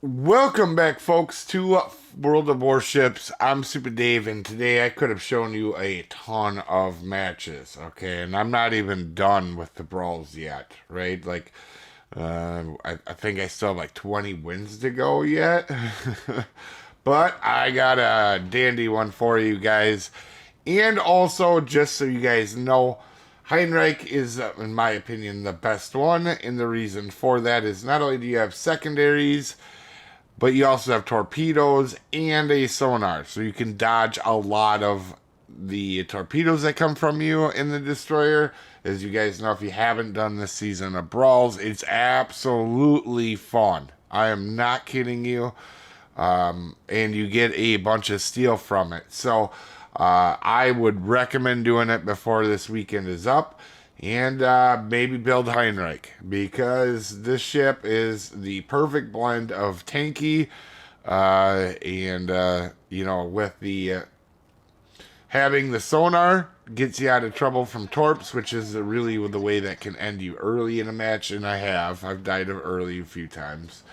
Welcome back, folks, to World of Warships. I'm Soopa-Dave, and today I could have shown you a ton of matches, okay? And I'm not even done with the brawls yet, right? Like, I think I still have like 20 wins to go yet. But I got a dandy one for you guys. And also, just so you guys know, Heinrich is, in my opinion, the best one. And the reason for that is not only do you have secondaries, but you also have torpedoes and a sonar. So you can dodge a lot of the torpedoes that come from you in the destroyer. As you guys know, if you haven't done this season of Brawls, it's absolutely fun. I am not kidding you. And you get a bunch of steel from it. So I would recommend doing it before this weekend is up. And maybe build Heinrich, because this ship is the perfect blend of tanky and with the having the sonar gets you out of trouble from torps, which is really the way that can end you early in a match. And I've died of early a few times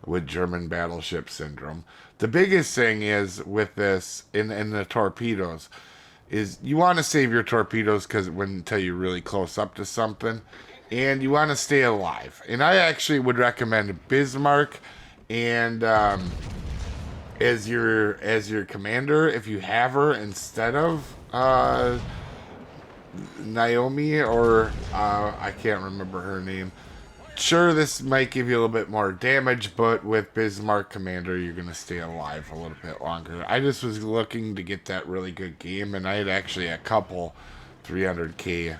with German battleship syndrome. The biggest thing is with this in the torpedoes is you want to save your torpedoes because until you're really close up to something, and you want to stay alive. And I actually would recommend Bismarck and as your commander if you have her instead of Naomi or I can't remember her name. Sure, this might give you a little bit more damage, but with Bismarck Commander, you're going to stay alive a little bit longer. I just was looking to get that really good game, and I had actually a couple 300k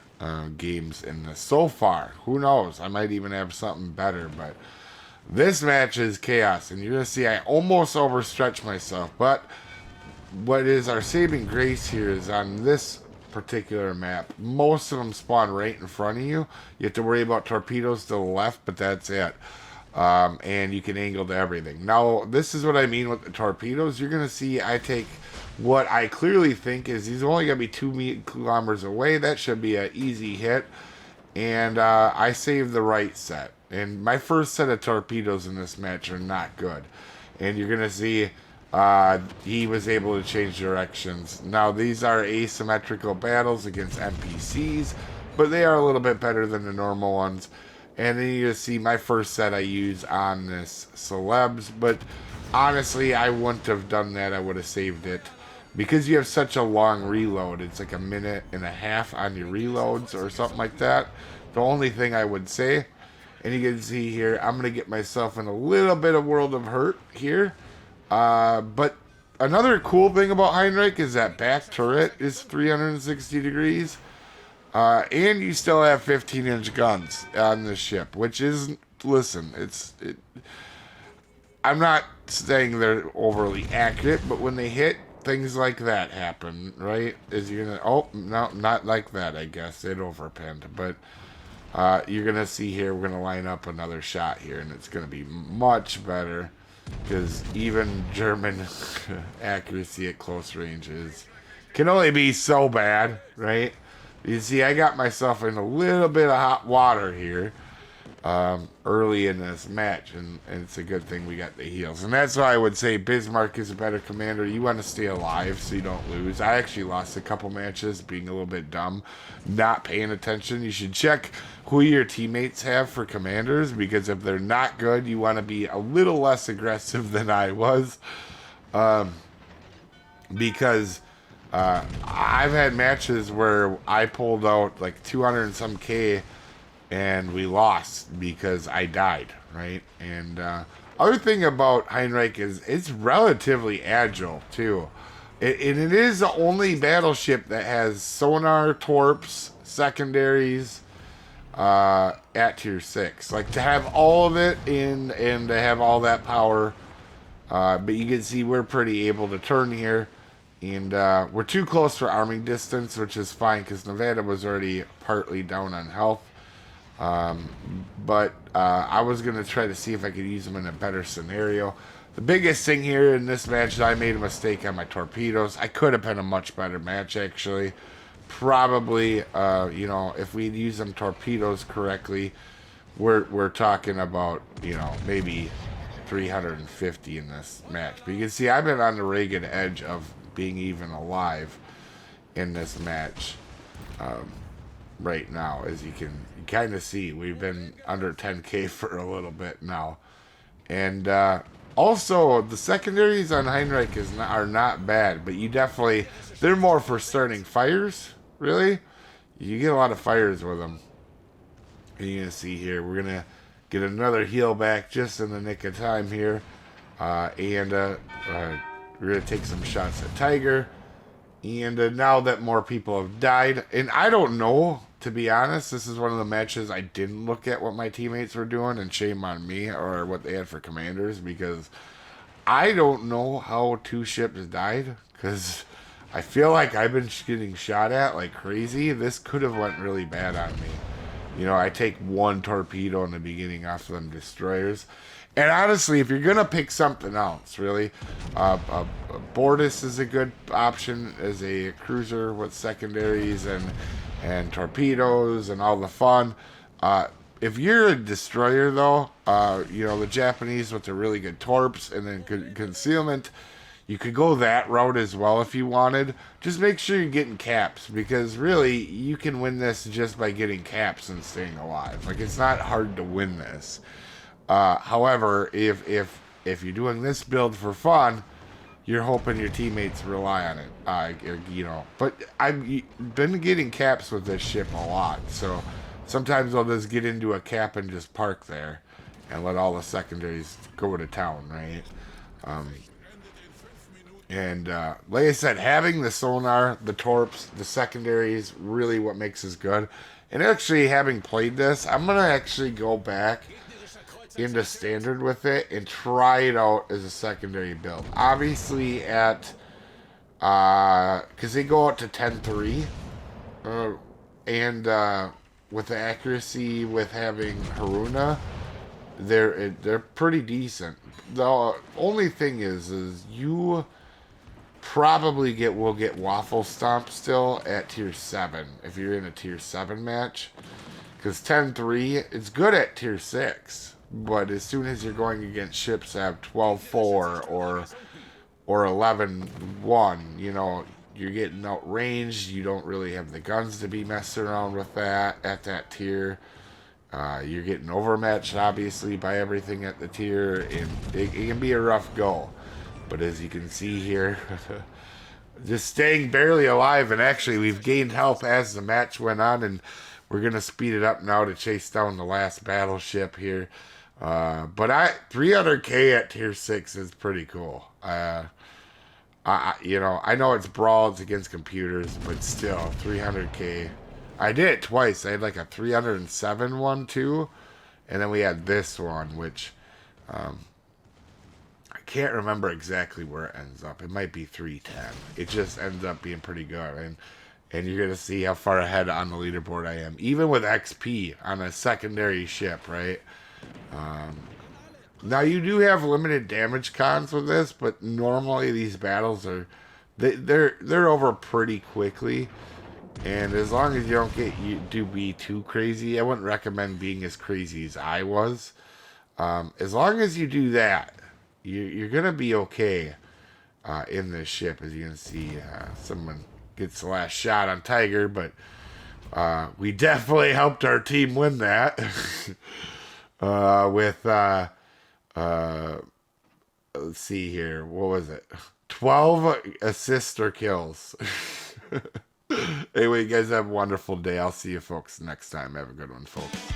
games in this so far. Who knows? I might even have something better, but this match is chaos, and you're going to see I almost overstretched myself, but what is our saving grace here is on this particular map, most of them spawn right in front of you. You have to worry about torpedoes to the left, but that's it. And you can angle to everything. Now, this is what I mean with the torpedoes. You're going to see I take what I clearly think is he's only going to be 2 kilometers away. That should be an easy hit. And I saved the right set. And my first set of torpedoes in this match are not good. And you're going to see he was able to change directions. Now, these are asymmetrical battles against NPCs, but they are a little bit better than the normal ones. And then you see my first set I use on this celebs, but honestly, I wouldn't have done that. I would have saved it. Because you have such a long reload, it's like 1.5 minutes on your reloads or something like that. The only thing I would say, and you can see here, I'm going to get myself in a little bit of World of Hurt here. But another cool thing about Heinrich is that back turret is 360 degrees. And you still have 15-inch guns on this ship, which isn't, listen, I'm not saying they're overly accurate, but when they hit, things like that happen, right? Oh, no, not like that, I guess. It overpinned, but you're going to see here, we're going to line up another shot here, and it's going to be much better. Because even German accuracy at close ranges can only be so bad, right? You see, I got myself in a little bit of hot water here early in this match, and it's a good thing we got the heals. And that's why I would say Bismarck is a better commander. You want to stay alive so you don't lose. I actually lost a couple matches being a little bit dumb, not paying attention. You should check who your teammates have for commanders, because if they're not good, you want to be a little less aggressive than I was. Because I've had matches where I pulled out like 200 and some K and we lost because I died, right? And other thing about Heinrich is it's relatively agile too. And it is the only battleship that has sonar, torps, secondaries at tier 6. Like, to have all of it in and to have all that power. But you can see we're pretty able to turn here. And we're too close for arming distance, which is fine because Nevada was already partly down on health. But I was going to try to see if I could use them in a better scenario. The biggest thing here in this match is I made a mistake on my torpedoes. I could have been a much better match, actually. Probably, if we'd used them torpedoes correctly, we're talking about, maybe 350 in this match. But you can see I've been on the ragged edge of being even alive in this match right now. As you can kind of see, we've been under 10k for a little bit now. And also, the secondaries on Heinrich are not bad, but you definitely, they're more for starting fires, really. You get a lot of fires with them. And you're going to see here, we're going to get another heal back just in the nick of time here. We're going to take some shots at Tiger. And now that more people have died, and I don't know, to be honest, this is one of the matches I didn't look at what my teammates were doing, and shame on me, or what they had for commanders, because I don't know how 2 ships died, because I feel like I've been getting shot at like crazy. This could have went really bad on me. You know, I take 1 torpedo in the beginning off of them destroyers. And honestly, if you're going to pick something else, really, Bortus is a good option as a cruiser with secondaries and torpedoes and all the fun. If you're a destroyer, though, you know, the Japanese with the really good torps and then concealment, you could go that route as well if you wanted. Just make sure you're getting caps, because really, you can win this just by getting caps and staying alive. Like, it's not hard to win this. However, if you're doing this build for fun, you're hoping your teammates rely on it. You know, but I've been getting caps with this ship a lot, so sometimes I'll just get into a cap and just park there and let all the secondaries go to town, right? Like I said, having the sonar, the torps, the secondaries, really what makes this good. And actually, having played this, I'm going to actually go back into standard with it and try it out as a secondary build. Obviously at because they go out to 10-3, and with the accuracy with having Haruna, they're pretty decent. The only thing is you probably will get waffle stomp still at tier 7 if you're in a tier 7 match, because 10-3 it's good at tier 6. But as soon as you're going against ships that have 12-4 or 11-1, you know, you're getting outranged. You don't really have the guns to be messing around with that at that tier. You're getting overmatched, obviously, by everything at the tier, and it can be a rough go. But as you can see here, just staying barely alive, and actually we've gained health as the match went on, and we're going to speed it up now to chase down the last battleship here. But 300k at tier 6 is pretty cool. You know, I know it's brawls against computers, but still, 300k. I did it twice. I had like a 307 one too, and then we had this one, which I can't remember exactly where it ends up. It might be 310. It just ends up being pretty good, and you're gonna see how far ahead on the leaderboard I am, even with XP on a secondary ship, right? Now you do have limited damage cons with this, but normally these battles they're over pretty quickly, and as long as you don't be too crazy, I wouldn't recommend being as crazy as I was. As long as you do that, you're gonna be okay in this ship. As you can see, someone gets the last shot on Tiger, but we definitely helped our team win that. Let's see here. What was it? 12 assists or kills. Anyway, you guys have a wonderful day. I'll see you folks next time. Have a good one, folks.